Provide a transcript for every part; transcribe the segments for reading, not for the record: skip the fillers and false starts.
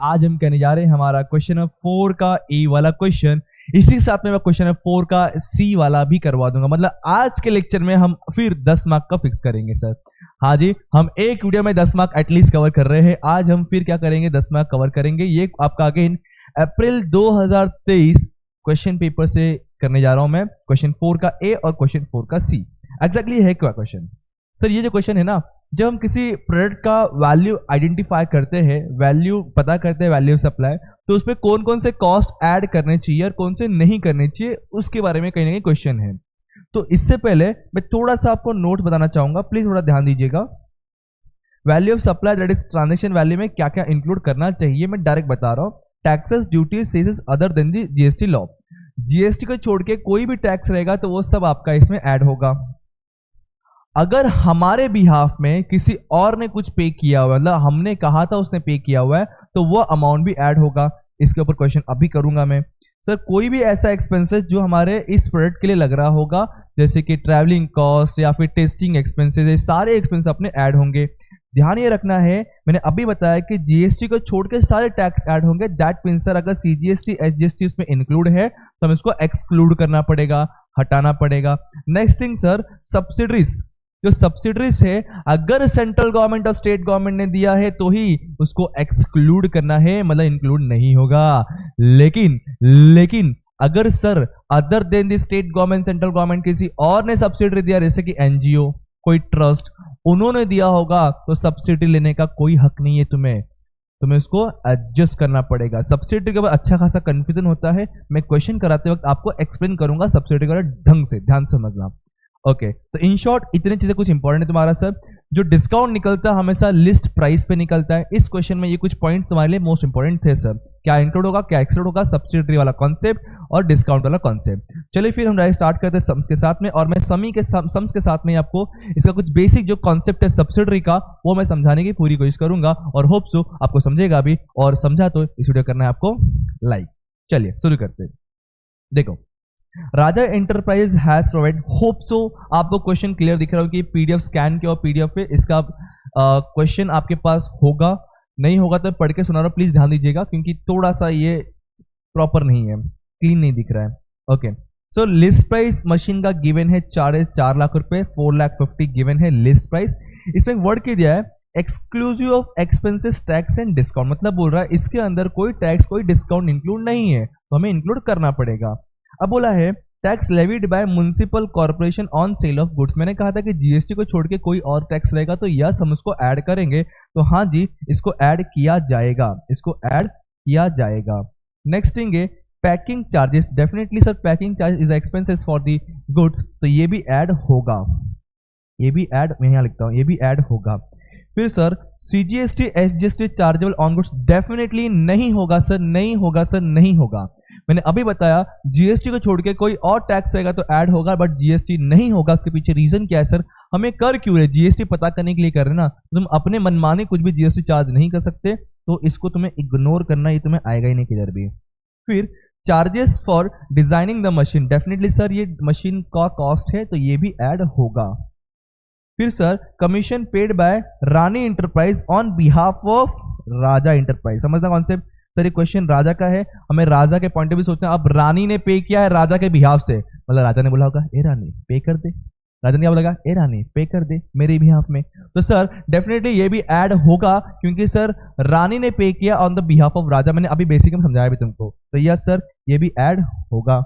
आज हम कहने जा रहे हैं हमारा क्वेश्चन 4 का ए वाला क्वेश्चन। इसी साथ में मैं क्वेश्चन 4 का सी वाला भी करवा दूंगा। मतलब आज के लेक्चर में हम फिर 10 मार्क का फिक्स करेंगे सर। हाँ जी, हम एक वीडियो में 10 मार्क एटलीस्ट कवर कर रहे हैं। आज हम फिर क्या करेंगे, 10 मार्क कवर करेंगे। ये आपका अगेन अप्रैल 2023 क्वेश्चन पेपर से करने जा रहा हूं मैं। क्वेश्चन 4 का ए और क्वेश्चन 4 का सी एग्जैक्टली है क्या क्वेश्चन सर। ये जो क्वेश्चन है ना, जब हम किसी प्रोडक्ट का वैल्यू आइडेंटिफाई करते हैं, वैल्यू पता करते हैं, वैल्यू सप्लाई, तो उसमें कौन कौन से कॉस्ट ऐड करने चाहिए और कौन से नहीं करने चाहिए, उसके बारे में कहीं ना कहीं क्वेश्चन है। तो इससे पहले मैं थोड़ा सा आपको नोट बताना चाहूंगा, प्लीज थोड़ा ध्यान दीजिएगा। Value of supply that is transaction value में क्या क्या इंक्लूड करना चाहिए, मैं डायरेक्ट बता रहा हूँ। Taxes, duties, cesses other than the GST law. GST को छोड़ के कोई भी टैक्स रहेगा तो वो सब आपका इसमें ऐड होगा। अगर हमारे बिहाफ में किसी और ने कुछ पे किया हुआ, मतलब हमने कहा था उसने पे किया हुआ है, तो वो अमाउंट भी ऐड होगा। इसके ऊपर क्वेश्चन अभी करूंगा मैं। सर कोई भी ऐसा एक्सपेंसेस जो हमारे इस प्रोडक्ट के लिए लग रहा होगा, जैसे कि ट्रैवलिंग कॉस्ट या फिर टेस्टिंग एक्सपेंसेस, ये सारे एक्सपेंस अपने ऐड होंगे। ध्यान ये रखना है, मैंने अभी बताया कि जीएसटी को छोड़ के सारे टैक्स ऐड होंगे। दैट मींस सर अगर सीजीएसटी एसजीएसटी उसमें इंक्लूड है तो हमें इसको एक्सक्लूड करना पड़ेगा, हटाना पड़ेगा। Next thing sir, subsidies. जो सब्सिडीज है, अगर सेंट्रल गवर्नमेंट और स्टेट गवर्नमेंट ने दिया है तो ही उसको एक्सक्लूड करना है, मतलब इंक्लूड नहीं होगा। लेकिन अगर sir other than the state government, central government किसी और ने सब्सिडी दिया, जैसे कि एनजीओ, कोई ट्रस्ट, उन्होंने दिया होगा, तो सब्सिडी लेने का कोई हक नहीं है तुम्हें उसको एडजस्ट करना पड़ेगा। सब्सिडी के बाद अच्छा खासा कंफ्यूजन होता है, मैं क्वेश्चन कराते वक्त आपको एक्सप्लेन करूंगा सब्सिडी का ढंग से, ध्यान समझना। ओके, तो इन शॉर्ट इतनी चीजें कुछ इंपॉर्टेंट है तुम्हारा सर। जो डिस्काउंट निकलता है हमेशा लिस्ट प्राइस पे निकलता है। इस क्वेश्चन में ये कुछ पॉइंट तुम्हारे लिए मोस्ट इंपॉर्टेंट थे सर। क्या इंक्लूड होगा, क्या एक्सक्लूड होगा, सब्सिडी वाला कॉन्सेप्ट और डिस्काउंट वाला कॉन्सेप्ट। चलिए फिर हम डायरेक्ट स्टार्ट करते हैं सम्स के साथ में, और मैं सम्स के साथ में आपको इसका कुछ बेसिक जो कॉन्सेप्ट है सब्सिडी का, वो मैं समझाने की पूरी कोशिश करूंगा, और होप सो आपको समझेगा भी, और समझा तो इस वीडियो करना है आपको लाइक। चलिए शुरू करते हैं। देखो, Raja enterprise has provide, hope so आपको क्वेश्चन क्लियर दिख रहा हो कि पीडीएफ स्कैन किया और पीडीएफ पे इसका क्वेश्चन आपके पास होगा। नहीं होगा तो पढ़ के सुना रहा हूं, प्लीज ध्यान दीजिएगा, क्योंकि थोड़ा सा ये प्रॉपर नहीं है, क्लीन नहीं दिख रहा है। ओके, सो लिस्ट प्राइस मशीन का गिवन है 4 लाख रुपए, 4,50,000 गिवन है लिस्ट प्राइस। इसमें वर्ड क्या दिया है, exclusive of expenses tax and discount, मतलब बोल रहा है इसके अंदर कोई टैक्स कोई डिस्काउंट इंक्लूड नहीं है, तो हमें इंक्लूड करना पड़ेगा। अब बोला है tax levied by municipal corporation on sale of goods. मैंने कहा था कि जीएसटी को छोड़ के कोई और टैक्स रहेगा तो यस हम उसको ऐड करेंगे, तो हाँ जी इसको ऐड किया जाएगा, इसको ऐड किया जाएगा। नेक्स्ट थिंग है packing charges. Definitely sir packing charge is expenses for the goods, तो ये भी ऐड होगा, ये भी ऐड, मैं यहाँ लिखता हूँ, ये भी ऐड होगा। फिर sir CGST SGST chargeable on goods, definitely नहीं होगा सर, नहीं होगा सर, नहीं होगा। मैंने अभी बताया जीएसटी को छोड़ के कोई और टैक्स रहेगा तो ऐड होगा, बट जीएसटी नहीं होगा। उसके पीछे रीजन क्या है सर, हमें कर क्यों रहे, जीएसटी पता करने के लिए कर रहे ना, तुम अपने मनमाने कुछ भी जीएसटी चार्ज नहीं कर सकते, तो इसको तुम्हें इग्नोर करना, ये तुम्हें आएगा ही नहीं किधर भी। फिर charges for designing the machine, definitely sir ये मशीन का कॉस्ट है तो ये भी ऐड होगा। फिर sir commission paid by Rani enterprise on behalf of Raja enterprise, समझना कॉन्सेप्ट। सर ये क्वेश्चन राजा का है, हमें राजा के पॉइंट ऑफ व्यू सोचना। अब रानी ने पे किया है राजा के बिहाफ से, मतलब राजा ने बोला होगा ए रानी पे कर दे, राजा ने क्या बोला, ए रानी पे कर दे मेरे बिहाफ में, तो सर डेफिनेटली ये भी ऐड होगा, क्योंकि सर रानी ने पे किया ऑन द बिहाफ ऑफ राजा। मैंने अभी बेसिक में समझाया भी तुमको, तो यस सर ये भी ऐड होगा।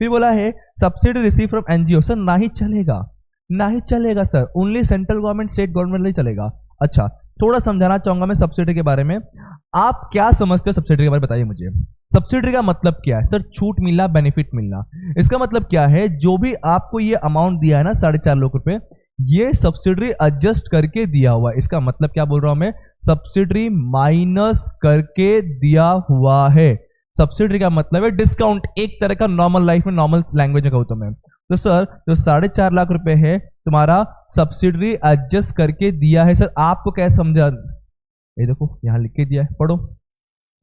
फिर बोला है subsidy receive from NGO, sir ना ही चलेगा, ना ही चलेगा sir, only central government state government नहीं चलेगा। अच्छा, थोड़ा समझाना चाहूंगा मैं सब्सिडी के बारे में। आप क्या समझते हो सब्सिडी के बारे में, बताइए मुझे। सब्सिडी का मतलब क्या है सर, छूट मिलना, बेनिफिट मिलना। इसका मतलब क्या है, जो भी आपको ये अमाउंट दिया है ना 4.5 लाख रुपए, ये सब्सिडी एडजस्ट करके दिया हुआ है। इसका मतलब क्या बोल रहा हूं मैं, सब्सिडी माइनस करके दिया हुआ है। सब्सिडी का मतलब है डिस्काउंट, एक तरह का नॉर्मल लाइफ में, नॉर्मल लैंग्वेज में कहूं तो मैं, तो सर जो 4.5 लाख रुपए है तुम्हारा सब्सिडी एडजस्ट करके दिया है। सर आपको क्या समझा, ये देखो यहां लिख के दिया है, पढ़ो।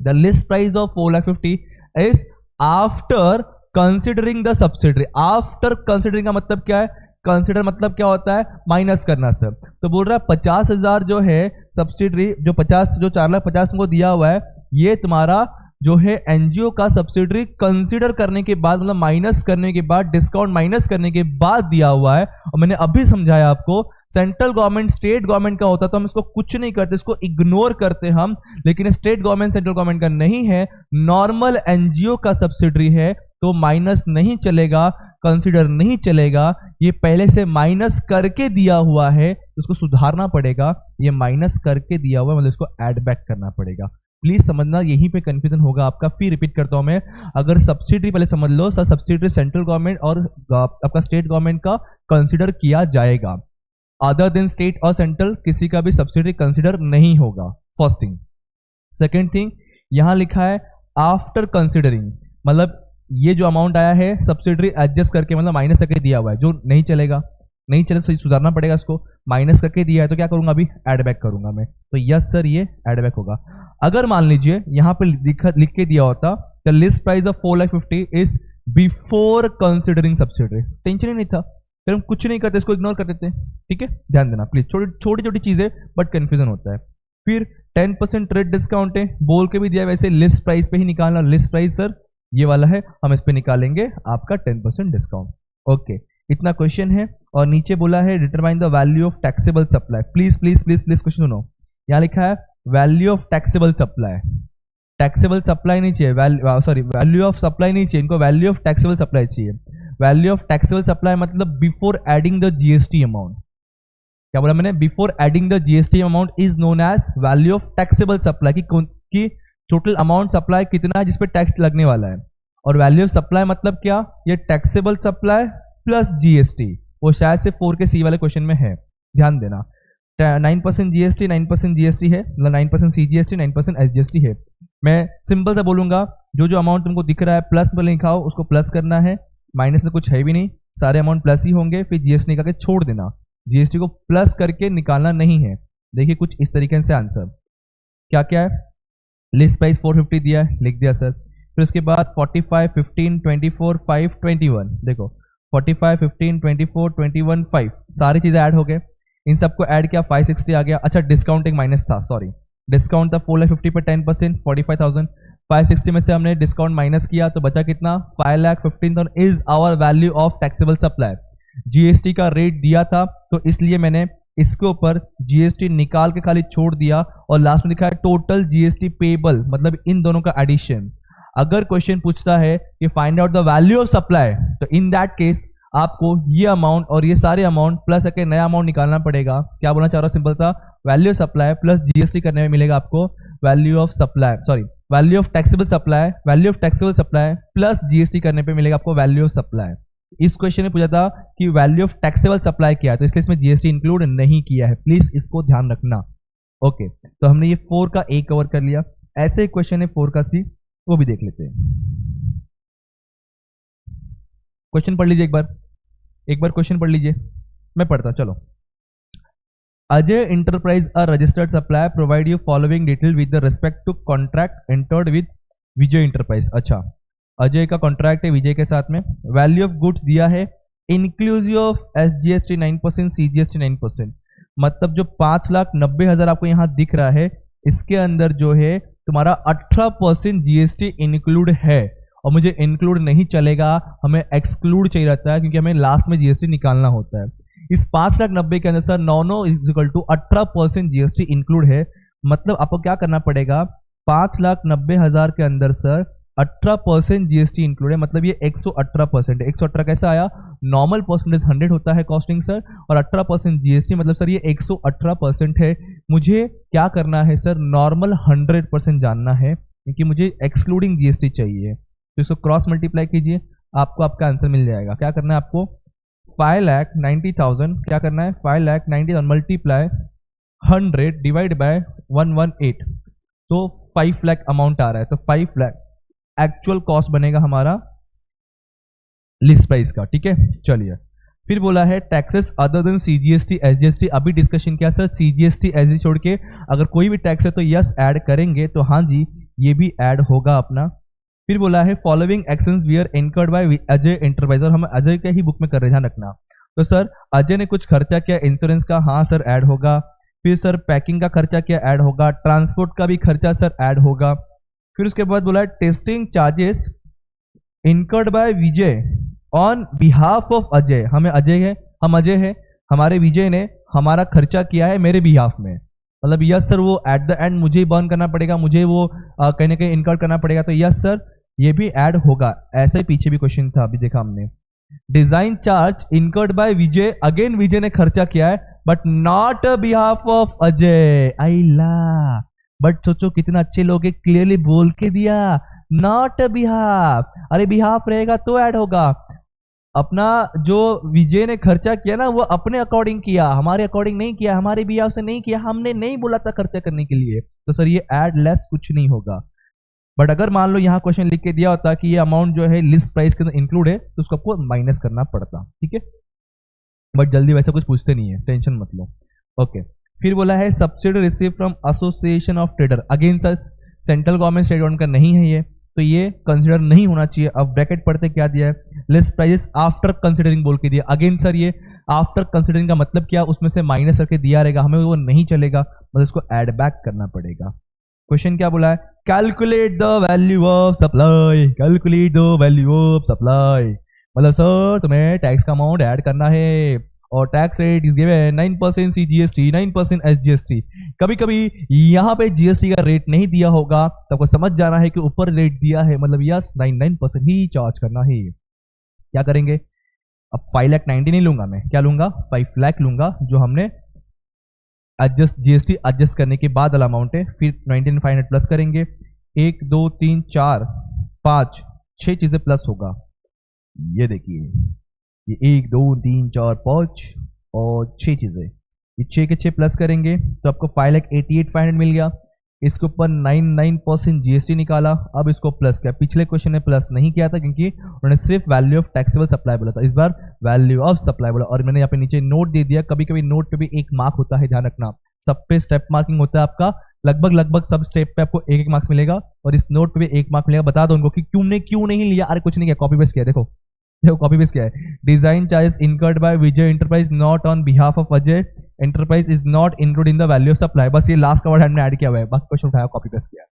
The list price of 4,50,000 is after considering the subsidy. After considering का मतलब क्या है, कंसिडर मतलब क्या होता है, माइनस करना सर। तो बोल रहा है 50,000 जो है सब्सिडरी, जो 4,50,000 तुमको दिया हुआ है, ये तुम्हारा जो है एनजीओ का सब्सिडरी कंसीडर करने के बाद, मतलब माइनस करने के बाद, डिस्काउंट माइनस करने के बाद दिया हुआ है। और मैंने अभी समझाया आपको, सेंट्रल गवर्नमेंट स्टेट गवर्नमेंट का होता तो हम इसको कुछ नहीं करते, इसको इग्नोर करते हम, लेकिन स्टेट गवर्नमेंट सेंट्रल गवर्नमेंट का नहीं है, नॉर्मल एनजीओ का सब्सिडरी है, तो माइनस नहीं चलेगा, कंसीडर नहीं चलेगा। ये पहले से माइनस करके दिया हुआ है, उसको सुधारना पड़ेगा। ये माइनस करके दिया हुआ है, मतलब इसको ऐड बैक करना पड़ेगा। प्लीज समझना, यहीं पे कंफ्यूजन होगा आपका। फिर रिपीट करता हूं मैं, अगर सब्सिडी पहले समझ लो सर, सब्सिडी सेंट्रल गवर्नमेंट और आपका स्टेट गवर्नमेंट का कंसीडर किया जाएगा, अदर देन स्टेट और सेंट्रल किसी का भी सब्सिडी कंसीडर नहीं होगा, फर्स्ट थिंग। सेकेंड थिंग, यहां लिखा है आफ्टर कंसिडरिंग, मतलब ये जो अमाउंट आया है सब्सिडी एडजस्ट करके, मतलब माइनस करके दिया हुआ है, जो नहीं चलेगा, नहीं चले तो सुधारना पड़ेगा इसको। माइनस करके दिया है तो क्या करूंगा, अभी ऐड बैक करूंगा मैं, तो यस सर ये ऐड बैक होगा। अगर मान लीजिए यहां पे लिख के दिया होता the list price of 4,50,000 is before considering subsidy, tension ही नहीं था, फिर हम कुछ नहीं करते, इसको इग्नोर कर देते। ठीक है, ध्यान देना प्लीज, छोटी छोटी चीजें बट कंफ्यूजन होता है। फिर 10% रेट डिस्काउंट है, बोल के भी दिया, वैसे लिस्ट प्राइस पे ही निकालना, लिस्ट प्राइस सर ये वाला है, हम इस पे निकालेंगे आपका 10% डिस्काउंट। ओके, इतना क्वेश्चन है। और नीचे बोला है determine the value of taxable supply. Please please please please question सुनो, यहाँ लिखा है value of taxable supply, taxable supply नहीं चाहिए, वैल्यू ऑफ सप्लाई नहीं चाहिए इनको, वैल्यू ऑफ टैक्सेबल सप्लाई चाहिए। वैल्यू ऑफ टैक्सेबल सप्लाई मतलब before adding the GST amount. क्या बोला मैंने, before adding the GST amount is known as value of taxable supply, की टोटल अमाउंट सप्लाई कितना है जिसपे टैक्स लगने वाला है। और वैल्यू ऑफ सप्लाई मतलब क्या, ये टैक्सेबल सप्लाई प्लस जीएसटी, वो शायद से 4 के सी वाले क्वेश्चन में है, ध्यान देना। 9% जीएसटी 9% जीएसटी है, मतलब 9% सीजीएसटी 9% एसजीएसटी है। मैं सिंपल सा बोलूंगा, जो जो अमाउंट तुमको दिख रहा है प्लस में लिखा हो उसको प्लस करना है, माइनस में कुछ है भी नहीं, सारे अमाउंट प्लस ही होंगे, फिर जीएसटी निकाल के छोड़ देना, जीएसटी को प्लस करके निकालना नहीं है। देखिए कुछ इस तरीके से आंसर क्या क्या है, लिस्ट प्राइस 450 दिया है, लिख दिया सर। फिर उसके बाद 45, 15, 24, 5, 21, देखो 45, 15, 24, 21, 5 सारी चीजें ऐड हो गए, इन सबको ऐड किया 560 आ गया। अच्छा डिस्काउंटिंग माइनस था, सॉरी डिस्काउंट था 4,50,000 पे 10%, 45,000, 560 में से हमने डिस्काउंट माइनस किया तो बचा कितना, 5,15,000 is our value of taxable supply. GST का रेट दिया था तो इसलिए मैंने इसके ऊपर जीएसटी निकाल के खाली छोड़ दिया, और लास्ट में लिखा है टोटल जीएसटी पेबल, मतलब इन दोनों का एडिशन। अगर क्वेश्चन पूछता है कि find out the value of supply, तो इन दैट केस आपको ये अमाउंट और ये सारे अमाउंट प्लस करके नया अमाउंट निकालना पड़ेगा। क्या बोलना चाह रहा हूं, सिंपल सा, value of supply plus GST करने में मिलेगा आपको value of supply, sorry value of taxable supply, value of taxable supply plus GST करने पे मिलेगा आपको वैल्यू ऑफ सप्लाई। इस क्वेश्चन में पूछा था कि वैल्यू ऑफ टैक्सेबल सप्लाई क्या है, तो इसलिए इसमें जीएसटी इंक्लूड नहीं किया है, प्लीज इसको ध्यान रखना। ओके, तो हमने ये 4 का ए कवर कर लिया। ऐसे एक क्वेश्चन है 4 का सी, वो भी देख लेते हैं। क्वेश्चन पढ़ लीजिए एक बार क्वेश्चन पढ़ लीजिए, मैं पढ़ता चलो। Ajay enterprise a registered supplier provide you following detail with the respect to contract entered with Vijay enterprise. अच्छा, अजय का कॉन्ट्रैक्ट है विजय के साथ में, वैल्यू ऑफ गुड्स दिया है इंक्लूसिव ऑफ एसजीएसटी 9%, सीजीएसटी 9%, मतलब जो 5,90,000 आपको यहाँ दिख रहा है, इसके अंदर जो है तुम्हारा 18% जीएसटी इंक्लूड है, और मुझे इंक्लूड नहीं चलेगा, हमें एक्सक्लूड चाहिए रहता है, क्योंकि हमें लास्ट में जीएसटी निकालना होता है। इस 5,90,000 के अंदर sir 9 is equal to 18% GST include है, मतलब आपको क्या करना पड़ेगा, 5,90,000 के अंदर सर 18% जीएसटी इंक्लूड है, मतलब ये 118% है। 118 कैसा आया, नॉर्मल परसेंटेज 100 होता है कॉस्टिंग सर, और 18% जीएसटी, मतलब सर ये 118% है। मुझे क्या करना है सर, नॉर्मल 100% जानना है, क्योंकि मुझे एक्सक्लूडिंग जीएसटी चाहिए। तो इसको क्रॉस मल्टीप्लाई कीजिए, आपको आपका आंसर मिल जाएगा। क्या करना है आपको, 5,90,000, क्या करना है 5,90,000 मल्टीप्लाई 100 डिवाइड बाय 118, तो 5 लाख अमाउंट आ रहा है, तो 5 लाख एक्चुअल कॉस्ट बनेगा हमारा लिस्ट प्राइस का। ठीक है, चलिए फिर बोला है taxes other than CGST SGST, अभी डिस्कशन किया सर सीजीएसटी एसजी छोड़ के अगर कोई भी टैक्स है तो यस ऐड करेंगे, तो हाँ जी ये भी ऐड होगा अपना। फिर बोला है following actions we are incurred by Ajay enterprise, और हम अजय के ही बुक में कर रहे हैं, ध्यान रखना। तो सर अजय ने कुछ खर्चा किया इंश्योरेंस का, हाँ सर ऐड होगा। फिर सर पैकिंग का खर्चा क्या ऐड होगा, ट्रांसपोर्ट का भी खर्चा सर ऐड होगा। फिर उसके बाद बोला है testing charges incurred by Vijay on behalf of Ajay, हमें अजय है, हम अजय है, हमारे विजय ने हमारा खर्चा किया है मेरे बिहाफ में, मतलब यस सर वो एट द एंड मुझे ही बर्न करना पड़ेगा, मुझे वो कहीं ना कहीं इनकर्ड करना पड़ेगा, तो यस सर ये भी ऐड होगा। ऐसे ही पीछे भी क्वेश्चन था, अभी देखा हमने। Design charge incurred by Vijay, again Vijay ने खर्चा किया है but not behalf of Ajay, आई ला, बट सोचो कितना अच्छे लोग हैं, क्लियरली बोल के दिया नॉट बिहाफ, अरे बिहाफ रहेगा तो ऐड होगा। अपना जो विजय ने खर्चा किया ना वो अपने अकॉर्डिंग किया, हमारे अकॉर्डिंग नहीं किया, हमारे बिहाफ से नहीं किया, हमने नहीं बोला था खर्चा करने के लिए, तो सर ये ऐड लेस कुछ नहीं होगा। बट अगर मान लो यहाँ क्वेश्चन लिख के दिया होता कि ये अमाउंट जो है लिस्ट प्राइस के अंदर इंक्लूड है तो उसको आपको माइनस करना पड़ता, ठीक है। बट जल्दी वैसे कुछ पूछते नहीं है, टेंशन मत लो। ओके, फिर बोला है subsidy receive from association of trader, again sir central government state government का नहीं है ये, तो ये कंसिडर नहीं होना चाहिए। अब ब्रैकेट पढ़ते क्या दिया है, लिस्ट प्राइजेस आफ्टर कंसिडरिंग बोल के दिया, अगेन सर ये आफ्टर कंसिडरिंग का मतलब क्या, उसमें से माइनस करके दिया रहेगा, हमें वो नहीं चलेगा, मतलब इसको ऐड बैक करना पड़ेगा। क्वेश्चन क्या बोला है, calculate the value of supply, calculate the value of supply, मतलब सर तुम्हें टैक्स का अमाउंट ऐड करना है और tax rate is given 9% CGST 9% SGST। कभी कभी यहाँ पे GST का रेट नहीं दिया होगा तो आपको समझ जाना है कि ऊपर रेट दिया है, मतलब यस 99% ही चार्ज करना है। क्या करेंगे, अब 5,90,000 नहीं लूंगा मैं, क्या लूंगा 5 लाख लूंगा, जो हमने एडजस्ट GST एडजस्ट करने के बाद वाला अमाउंट है। फिर 19,500 प्लस करेंगे, 1 2 3 4 5 6 चीजें प्लस होगा, ये देखिए ये 1 2 3 4 5 और 6 चीजें, ये 6 के 6 प्लस करेंगे तो आपको 5,88,500 मिल गया। इसके ऊपर 99% GST निकाला, अब इसको प्लस किया, पिछले क्वेश्चन में प्लस नहीं किया था क्योंकि उन्होंने सिर्फ वैल्यू ऑफ टैक्सेबल सप्लाई बोला था, इस बार वैल्यू ऑफ सप्लाई बोला। और मैंने यहाँ पे नीचे नोट दे दिया, कभी कभी नोट पे भी एक मार्क होता है, ध्यान रखना, सब पे स्टेप मार्किंग होता है आपका, लगभग सब स्टेप पे आपको एक मार्क्स मिलेगा और इस नोट पे भी 1 मार्क मिलेगा। बता दो उनको कि क्यों नहीं लिया, अरे कुछ नहीं किया, कॉपी पेस्ट किया, देखो कॉपी पेस्ट किया है। Design charges incurred by Vijay enterprise not on behalf of Ajay enterprise is not include in the value of supply, बस ये लास्ट का वर्ड हमने ऐड किया हुआ है, बाकी क्वेश्चन उठाया कॉपी पेस्ट किया।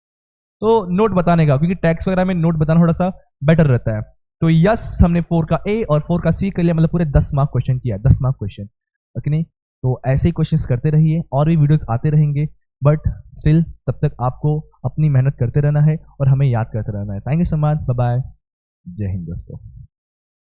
तो नोट बताने का, क्योंकि टैक्स वगैरह में नोट बताना थोड़ा सा बेटर रहता है। तो यस हमने 4 का ए और 4 का सी कर लिया, मतलब पूरे 10 मार्क क्वेश्चन किया, 10 मार्क क्वेश्चन, ओके नहीं। तो ऐसे ही क्वेश्चंस करते रहिए, और भी वीडियोस आते रहेंगे, बट स्टिल तब तक आपको अपनी मेहनत करते रहना है और हमें याद करते रहना है। Thank you so much, bye bye, Jai Hind दोस्तों।